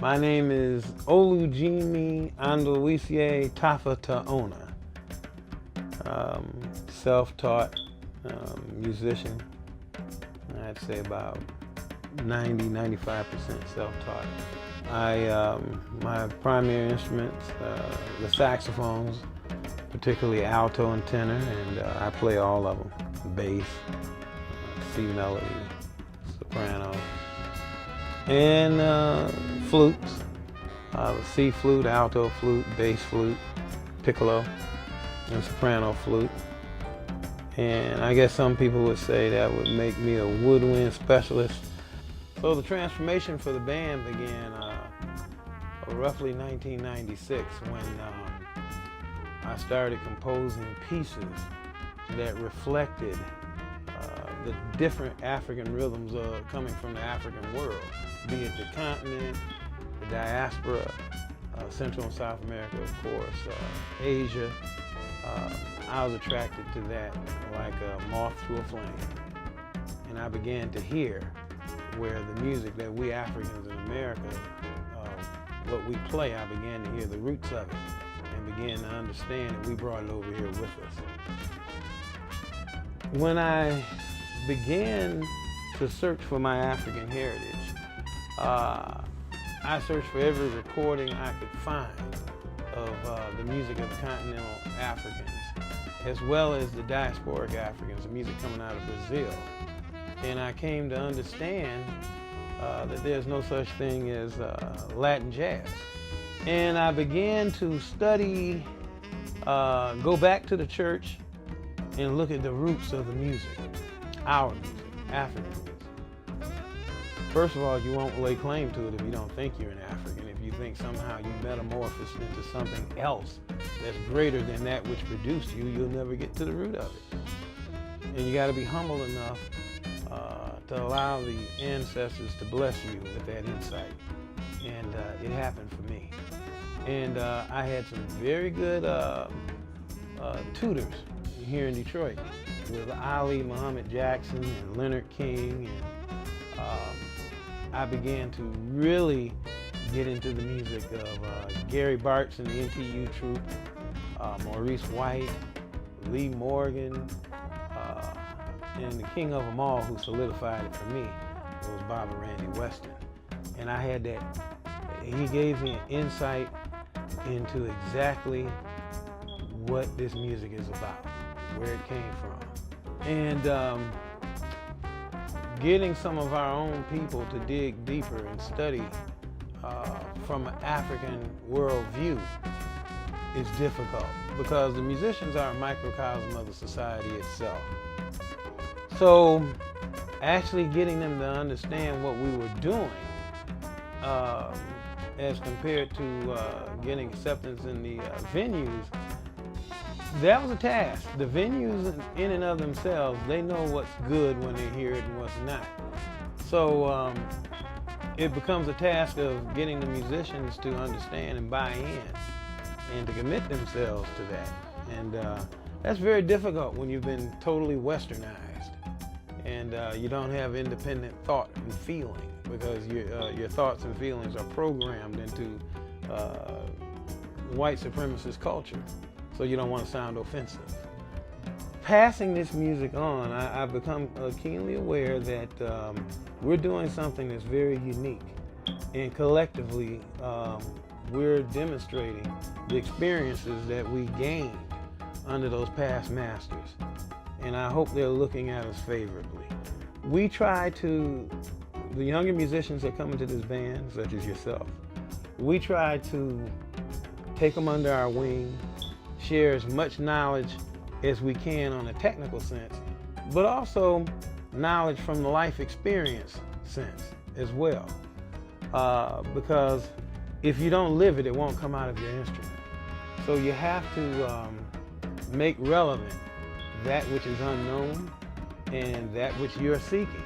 My name is Olujimi Andowisie Tafataona. Self-taught musician. I'd say about 90–95% self-taught. My primary instruments, the saxophones, particularly alto and tenor, and I play all of them. Bass, C melody, soprano, and flutes. C flute, alto flute, bass flute, piccolo, and soprano flute. And I guess some people would say that would make me a woodwind specialist. So the transformation for the band began roughly 1996 when I started composing pieces that reflected the different African rhythms coming from the African world, be it the continent, the diaspora, Central and South America, of course, Asia. I was attracted to that like a moth to a flame. And I began to hear where the music that we Africans in America, what we play, I began to hear the roots of it and began to understand that we brought it over here with us. When I began to search for my African heritage, I searched for every recording I could find of the music of the continental Africans, as well as the diasporic Africans, the music coming out of Brazil. And I came to understand that there's no such thing as Latin jazz. And I began to study, go back to the church and look at the roots of the music, our music, African music. First of all, you won't lay claim to it if you don't think you're an African. If you think somehow you metamorphosed into something else that's greater than that which produced you, you'll never get to the root of it. And you got to be humble enough to allow the ancestors to bless you with that insight. And it happened for me. And I had some very good tutors here in Detroit with Ali Muhammad Jackson and Leonard King. And I began to really get into the music of Gary Bartz and the NTU troupe, Maurice White, Lee Morgan, and the king of them all who solidified it for me was Bobby Randy Weston. And I had that, he gave me an insight into exactly what this music is about, where it came from. And getting some of our own people to dig deeper and study from an African worldview is difficult because the musicians are a microcosm of the society itself. So actually getting them to understand what we were doing as compared to getting acceptance in the venues, that was a task. The venues in and of themselves, they know what's good when they hear it and what's not. So it becomes a task of getting the musicians to understand and buy in and to commit themselves to that. And that's very difficult when you've been totally westernized and you don't have independent thought and feeling because your thoughts and feelings are programmed into white supremacist culture. So you don't want to sound offensive. Passing this music on, I've become keenly aware that we're doing something that's very unique. And collectively, we're demonstrating the experiences that we gained under those past masters. And I hope they're looking at us favorably. We try to, the younger musicians that come into this band, such as yourself, we try to take them under our wing, share as much knowledge as we can on a technical sense, but also knowledge from the life experience sense as well. Because if you don't live it, it won't come out of your instrument. So you have to make relevant that which is unknown and that which you're seeking.